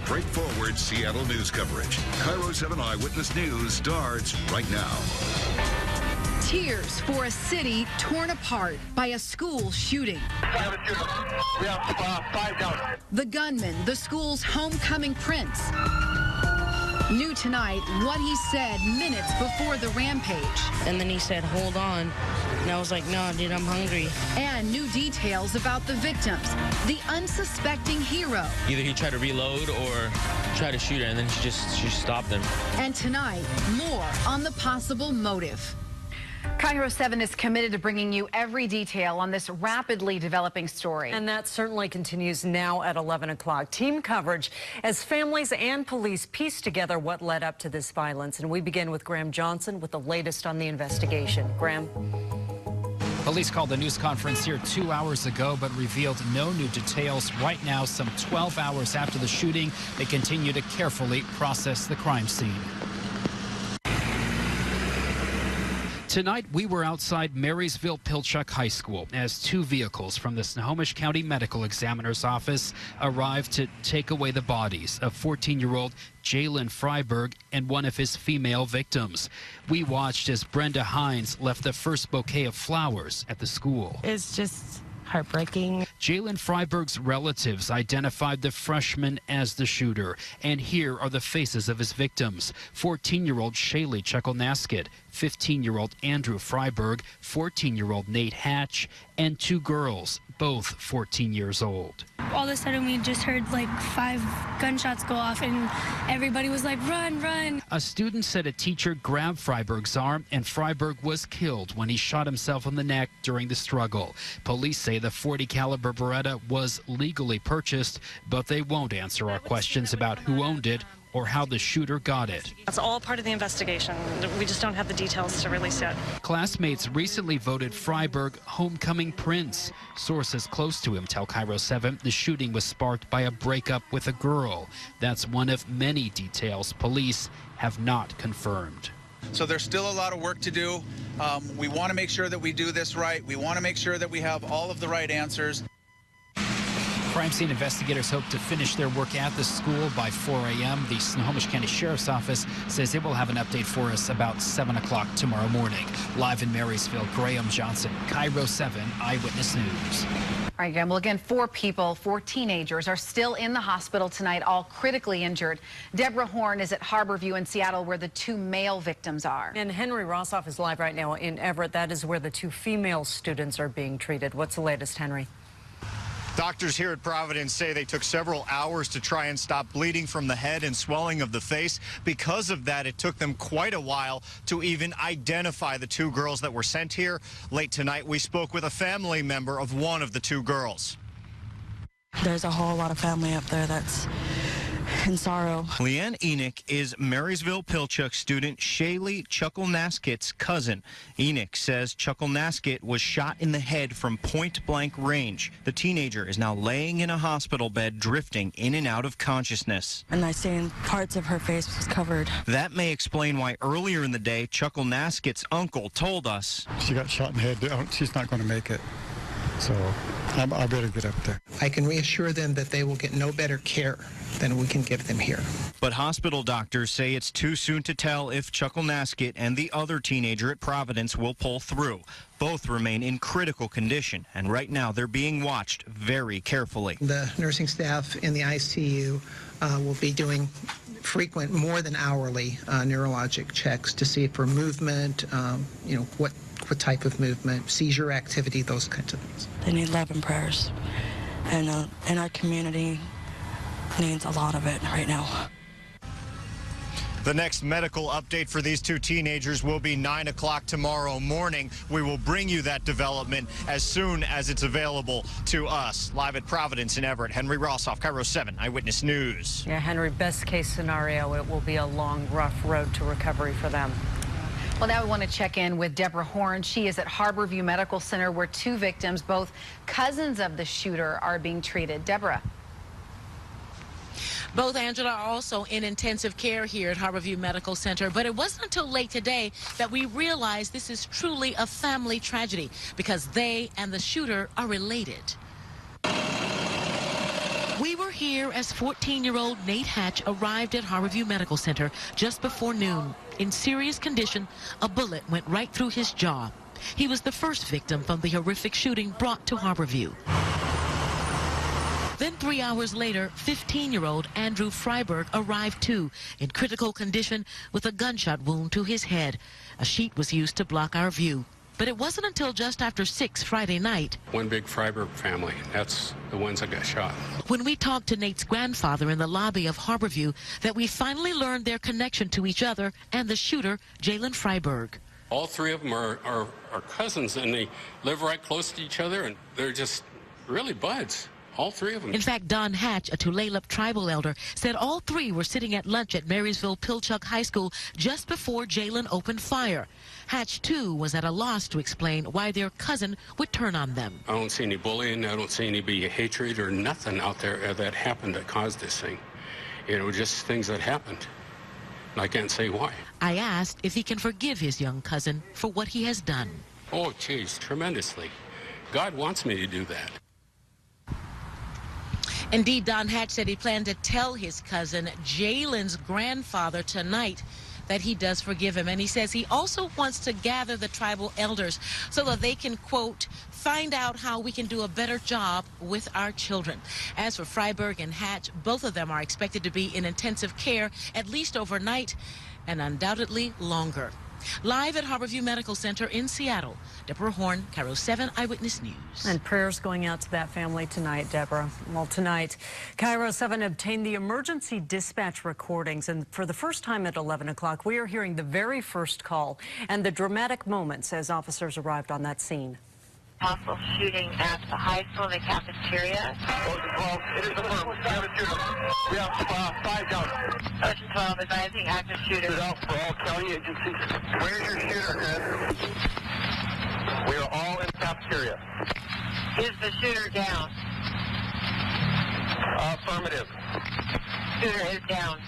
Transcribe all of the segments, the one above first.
straightforward Seattle news coverage. Cairo 7 Eyewitness News starts right now. Tears for a city torn apart by a school shooting. We have 5 down. The gunman, the school's homecoming prince. Knew tonight what he said minutes before the rampage. And then he said, hold on. And I was like, no, dude, I'm hungry. And new details about the victims. The unsuspecting hero. Either he tried to reload or try to shoot her, and then she stopped him. And tonight, more on the possible motive. Cairo 7 is committed to bringing you every detail on this rapidly developing story. And that certainly continues now at 11 o'clock. Team coverage as families and police piece together what led up to this violence. And we begin with Graham Johnson with the latest on the investigation. Graham. Police called a news conference here 2 hours ago, but revealed no new details. Right now, some 12 hours after the shooting, they continue to carefully process the crime scene. Tonight, we were outside Marysville Pilchuck High School as 2 vehicles from the Snohomish County Medical Examiner's Office arrived to take away the bodies of 14-year-old Jalen Freiberg and one of his female victims. We watched as Brenda Hines left the first bouquet of flowers at the school. It's just heartbreaking. Jalen Freiberg's relatives identified the freshman as the shooter, and here are the faces of his victims. 14-year-old Shaylee Chucklenaskett, 15-year-old Andrew Freiberg, 14-year-old Nate Hatch, and 2 girls, both 14 years old. All of a sudden, we just heard like 5 gunshots go off, and everybody was like, run, run. A student said a teacher grabbed Freiberg's arm, and Freiberg was killed when he shot himself in the neck during the struggle. Police say the .40 caliber Beretta was legally purchased, but they won't answer our questions about who owned it or how the shooter got it. That's all part of the investigation. We just don't have the details to release yet. Classmates recently voted Freiberg homecoming prince. Sources close to him tell Cairo 7 the shooting was sparked by a breakup with a girl. That's one of many details police have not confirmed. So there's still a lot of work to do. We want to make sure that we do this right. We want to make sure that we have all of the right answers. Crime scene investigators hope to finish their work at the school by 4 a.m. The Snohomish County Sheriff's Office says it will have an update for us about 7 o'clock tomorrow morning. Live in Marysville, Graham Johnson, Cairo 7 Eyewitness News. All right, Graham. Well, again, 4 teenagers, are still in the hospital tonight, all critically injured. Deborah Horn is at Harborview in Seattle, where the 2 male victims are. And Henry Rossoff is live right now in Everett. That is where the 2 female students are being treated. What's the latest, Henry? Doctors here at Providence say they took several hours to try and stop bleeding from the head and swelling of the face. Because of that, it took them quite a while to even identify the 2 girls that were sent here. Late tonight, we spoke with a family member of one of the 2 girls. There's a whole lot of family up there that's in sorrow. Leanne Enoch is Marysville Pilchuck student Shaylee Chucklenaskett's cousin. Enoch says Chucklenaskett was shot in the head from point-blank range. The teenager is now laying in a hospital bed, drifting in and out of consciousness. And I seen parts of her face was covered. That may explain why earlier in the day, Chucklenaskett's uncle told us she got shot in the head. She's not going to make it. So I better get up there. I can reassure them that they will get no better care than we can give them here. But hospital doctors say it's too soon to tell if Chucklenaskett and the other teenager at Providence will pull through. Both remain in critical condition, and right now they're being watched very carefully. The nursing staff in the ICU will be doing frequent, more than hourly neurologic checks to see for movement, what type of movement, seizure activity, those kinds of things. They need love and prayers, and our community needs a lot of it right now. The next medical update for these 2 teenagers will be 9 o'clock tomorrow morning. We will bring you that development as soon as it's available to us. Live at Providence in Everett, Henry Rossoff, Cairo 7 Eyewitness News. Yeah, Henry, best case scenario, it will be a long, rough road to recovery for them. Well, now we want to check in with Deborah Horn. She is at Harborview Medical Center, where 2 victims, both cousins of the shooter, are being treated. Deborah. Both, Angela, are also in intensive care here at Harborview Medical Center, but it wasn't until late today that we realized this is truly a family tragedy because they and the shooter are related. We were here as 14-year-old Nate Hatch arrived at Harborview Medical Center just before noon. In serious condition, a bullet went right through his jaw. He was the first victim from the horrific shooting brought to Harborview. Then 3 hours later, 15-year-old Andrew Freiberg arrived too, in critical condition with a gunshot wound to his head. A sheet was used to block our view. But it wasn't until just after 6 Friday night. One big Freiberg family. That's the ones that got shot. When we talked to Nate's grandfather in the lobby of Harborview, that we finally learned their connection to each other and the shooter, Jalen Freiberg. All three of them are cousins, and they live right close to each other, and they're just really buds. All three of them. In fact, Don Hatch, a Tulalip tribal elder, said all three were sitting at lunch at Marysville Pilchuck High School just before Jalen opened fire. Hatch, too, was at a loss to explain why their cousin would turn on them. I don't see any bullying. I don't see any hatred or nothing out there that happened that caused this thing. You know, just things that happened. I can't say why. I asked if he can forgive his young cousin for what he has done. Oh, geez, tremendously. God wants me to do that. Indeed, Don Hatch said he planned to tell his cousin, Jalen's grandfather, tonight that he does forgive him. And he says he also wants to gather the tribal elders so that they can, quote, find out how we can do a better job with our children. As for Freiberg and Hatch, both of them are expected to be in intensive care at least overnight and undoubtedly longer. Live at Harborview Medical Center in Seattle, Deborah Horn, Cairo 7 Eyewitness News. And prayers going out to that family tonight, Deborah. Well, tonight, Cairo 7 obtained the emergency dispatch recordings, and for the first time at 11 o'clock, we are hearing the very first call and the dramatic moments as officers arrived on that scene. Possible shooting at the high school, the cafeteria. It is confirmed. We have a shooter. We have 5 down. Ocean 12 advising active shooter. Shoot out for all county agencies. Where's your shooter, Ed? We are all in the cafeteria. Is the shooter down? Affirmative. Shooter is down.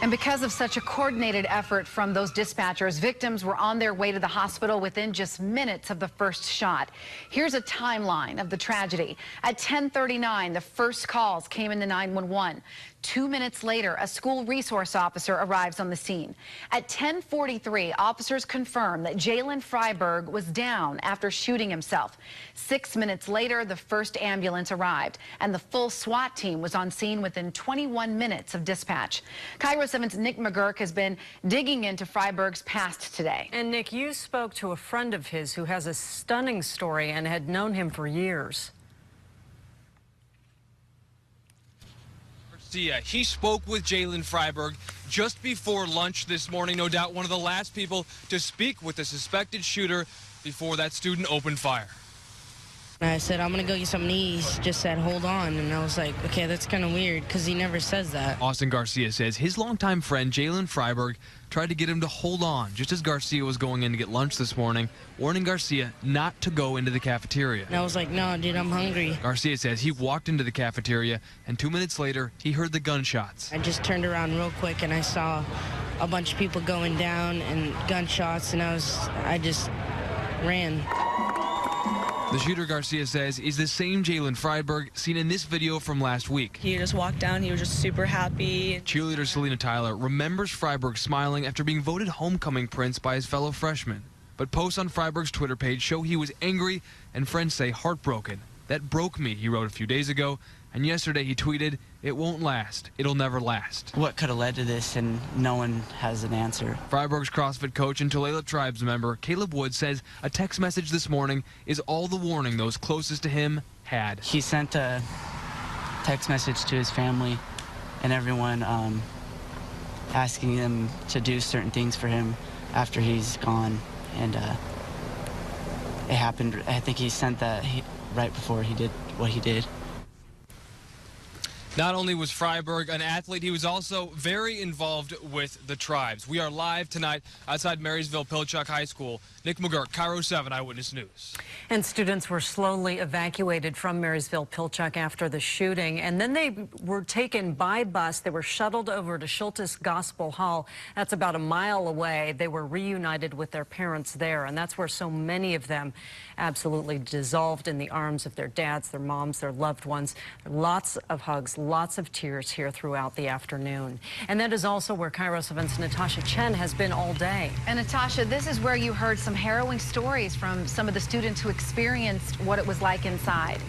And because of such a coordinated effort from those dispatchers, victims were on their way to the hospital within just minutes of the first shot. Here's a timeline of the tragedy. At 10:39, the first calls came into 911. 2 minutes later, a school resource officer arrives on the scene. At 10:43, officers confirm that Jalen Freiberg was down after shooting himself. 6 minutes later, the first ambulance arrived, and the full SWAT team was on scene within 21 minutes of dispatch. Cairo 7's Nick McGurk has been digging into Freiberg's past today. And Nick, you spoke to a friend of his who has a stunning story and had known him for years. He spoke with Jalen Freiberg just before lunch this morning, no doubt one of the last people to speak with the suspected shooter before that student opened fire. I said, I'm going to go get something to eat. He just said, hold on. And I was like, okay, that's kind of weird because he never says that. Austin Garcia says his longtime friend, Jalen Freiberg, tried to get him to hold on just as Garcia was going in to get lunch this morning, warning Garcia not to go into the cafeteria. And I was like, no, dude, I'm hungry. Garcia says he walked into the cafeteria, and 2 minutes later, he heard the gunshots. I just turned around real quick, and I saw a bunch of people going down and gunshots, and I just ran. The shooter, Garcia says, is the same Jalen Freiberg seen in this video from last week. He just walked down. He was just super happy. Cheerleader Selena Tyler remembers Freiberg smiling after being voted homecoming prince by his fellow freshmen. But posts on Freiberg's Twitter page show he was angry and friends say heartbroken. That broke me, he wrote a few days ago. And yesterday he tweeted, it won't last. It'll never last. What could have led to this, and no one has an answer. Freiberg's CrossFit coach and Tulalip Tribes member, Caleb Wood, says a text message this morning is all the warning those closest to him had. He sent a text message to his family and everyone asking them to do certain things for him after he's gone. And it happened, I think he sent that right before he did what he did. Not only was Freiberg an athlete, he was also very involved with the tribes. We are live tonight outside Marysville Pilchuck High School. Nick McGurk, Cairo 7 Eyewitness News. And students were slowly evacuated from Marysville Pilchuck after the shooting, and then they were taken by bus. They were shuttled over to Schultes Gospel Hall. That's about a mile away. They were reunited with their parents there, and that's where so many of them absolutely dissolved in the arms of their dads, their moms, their loved ones. Lots of hugs, lots of tears here throughout the afternoon. And that is also where Cairo 7's Natasha Chen has been all day. And Natasha, this is where you heard some harrowing stories from some of the students who experienced what it was like inside.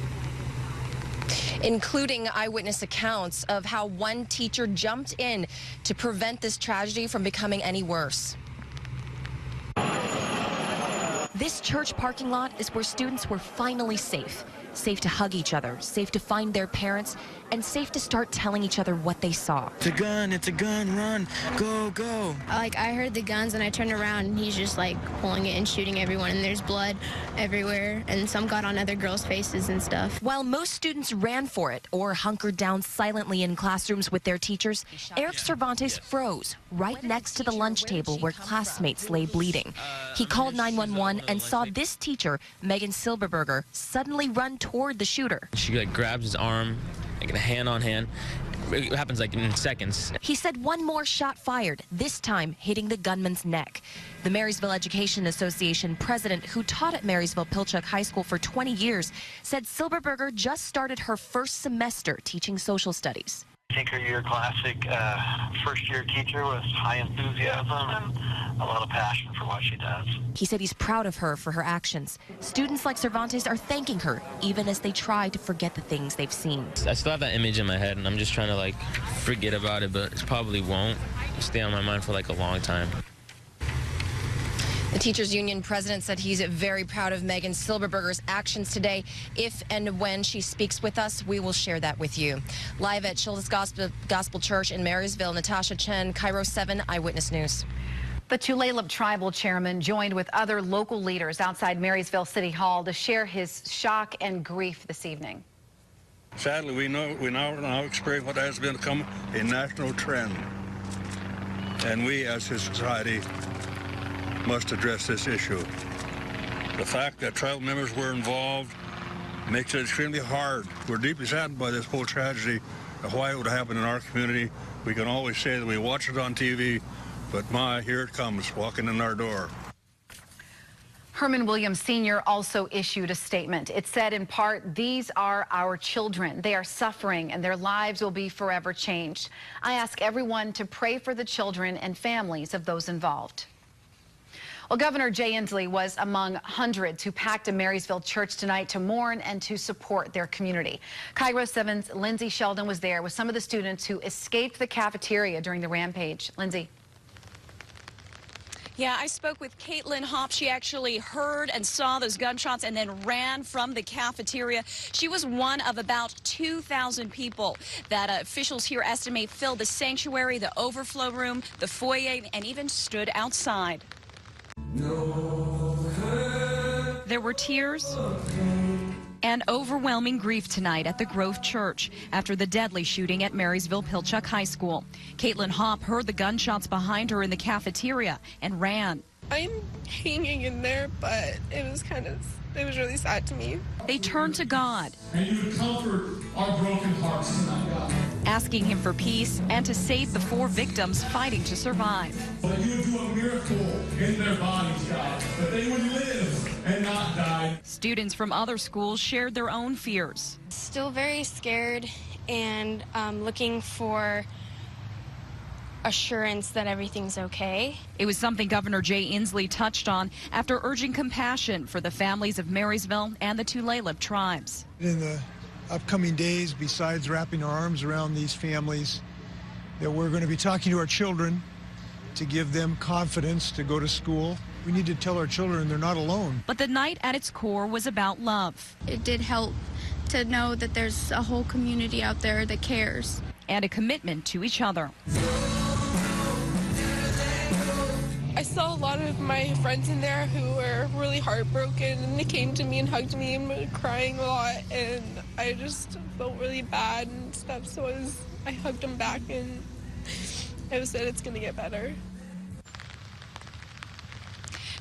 Including eyewitness accounts of how one teacher jumped in to prevent this tragedy from becoming any worse. This church parking lot is where students were finally safe. Safe to hug each other, safe to find their parents, and safe to start telling each other what they saw. It's a gun, run, go, go. Like, I heard the guns and I turned around and he's just like pulling it and shooting everyone, and there's blood everywhere, and some got on other girls' faces and stuff. While most students ran for it or hunkered down silently in classrooms with their teachers, Eric Cervantes froze right next to the lunch table where classmates lay bleeding. He called 911 and saw this teacher, Megan Silberberger, suddenly run toward the shooter. She grabs his arm, like a hand on hand. It happens like in seconds. He said one more shot fired, this time hitting the gunman's neck. The Marysville Education Association president, who taught at Marysville Pilchuck High School for 20 years, said Silberberger just started her first semester teaching social studies. I think your classic first-year teacher with high enthusiasm and a lot of passion for what she does. He said he's proud of her for her actions. Students like Cervantes are thanking her, even as they try to forget the things they've seen. I still have that image in my head, and I'm just trying to forget about it, but it probably won't stay on my mind for a long time. The Teachers Union president said he's very proud of Megan Silberberger's actions today. If and when she speaks with us, we will share that with you. Live at Schultes Gospel Church in Marysville, Natasha Chen, Cairo 7 Eyewitness News. The Tulalip Tribal Chairman joined with other local leaders outside Marysville City Hall to share his shock and grief this evening. Sadly, we now experience what has become a national trend, and we as a society must address this issue. The fact that tribal members were involved makes it extremely hard. We're deeply saddened by this whole tragedy of why it would happen in our community. We can always say that we watch it on TV, but here it comes, walking in our door. Herman Williams Sr. also issued a statement. It said in part, "These are our children. They are suffering and their lives will be forever changed. I ask everyone to pray for the children and families of those involved." Well, Governor Jay Inslee was among hundreds who packed a Marysville church tonight to mourn and to support their community. Cairo 7's Lindsay Sheldon was there with some of the students who escaped the cafeteria during the rampage. Lindsay. Yeah, I spoke with Caitlin Hopp. She actually heard and saw those gunshots and then ran from the cafeteria. She was one of about 2,000 people that officials here estimate filled the sanctuary, the overflow room, the foyer, and even stood outside. There were tears and overwhelming grief tonight at the Grove Church after the deadly shooting at Marysville Pilchuck High School. Caitlin Hopp heard the gunshots behind her in the cafeteria and ran. I'm hanging in there, but it was really sad to me. They turned to God. And you would comfort our broken hearts tonight, God. Asking him for peace and to save the 4 victims fighting to survive. That you would do a miracle in their bodies, God. That they would live and not die. Students from other schools shared their own fears. Still very scared and looking for assurance that everything's okay. It was something Governor Jay Inslee touched on after urging compassion for the families of Marysville and the Tulalip tribes. In the upcoming days, besides wrapping our arms around these families, that we're going to be talking to our children to give them confidence to go to school. We need to tell our children they're not alone. But the night at its core was about love. It did help to know that there's a whole community out there that cares. And a commitment to each other. I I saw a lot of my friends in there who were really heartbroken, and they came to me and hugged me and were crying a lot, and I just felt really bad and stuff, so I hugged them back, and I said it's going to get better.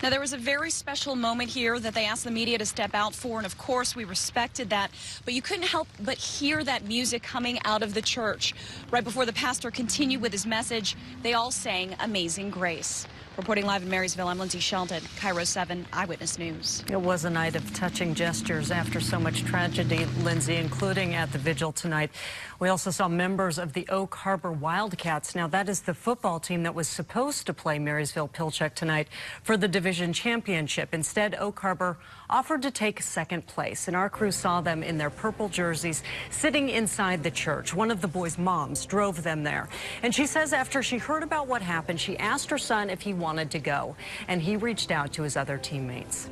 Now, there was a very special moment here that they asked the media to step out for, and of course we respected that, but you couldn't help but hear that music coming out of the church. Right before the pastor continued with his message, they all sang Amazing Grace. Reporting live in Marysville, I'm Lindsay Sheldon, Cairo 7 Eyewitness News. It was a night of touching gestures after so much tragedy, Lindsay, including at the vigil tonight. We also saw members of the Oak Harbor Wildcats. Now, that is the football team that was supposed to play Marysville Pilchuck tonight for the division championship. Instead, Oak Harbor offered to take second place, and our crew saw them in their purple jerseys sitting inside the church. One of the boys' moms drove them there, and she says after she heard about what happened, she asked her son if he wanted to go, and he reached out to his other teammates.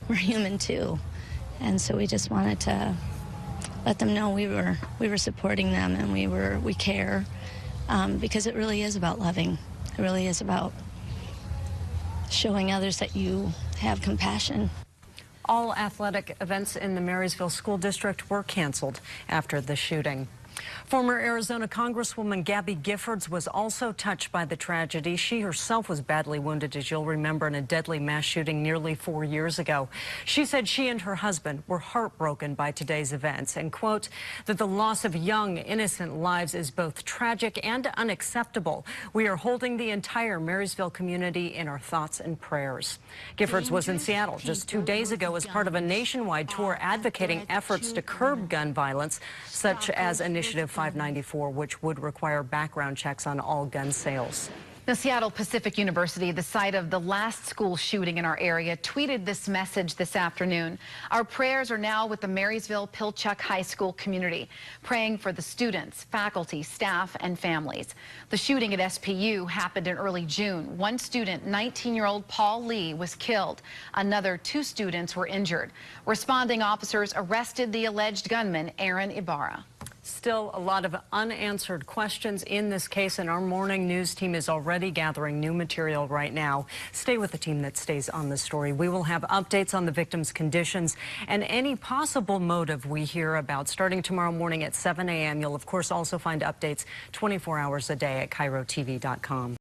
We're human too, and so we just wanted to let them know we were supporting them, and we care, because it really is about loving. It really is about showing others that you have compassion. All athletic events in the Marysville School District were canceled after the shooting. Former Arizona Congresswoman Gabby Giffords was also touched by the tragedy. She herself was badly wounded, as you'll remember, in a deadly mass shooting nearly 4 years ago. She said she and her husband were heartbroken by today's events and, quote, that the loss of young, innocent lives is both tragic and unacceptable. We are holding the entire Marysville community in our thoughts and prayers. Giffords was in Seattle just 2 days ago as part of a nationwide tour advocating efforts to curb gun violence, such as Initiative 594, which would require background checks on all gun sales. Now, Seattle Pacific University, the site of the last school shooting in our area, tweeted this message this afternoon. Our prayers are now with the Marysville Pilchuck High School community, praying for the students, faculty, staff, and families. The shooting at SPU happened in early June. One student, 19-year-old Paul Lee, was killed. Another 2 students were injured. Responding officers arrested the alleged gunman, Aaron Ibarra. Still a lot of unanswered questions in this case, and our morning news team is already gathering new material right now. Stay with the team that stays on the story. We will have updates on the victim's conditions and any possible motive we hear about starting tomorrow morning at 7 a.m. You'll, of course, also find updates 24 hours a day at KairoTV.com.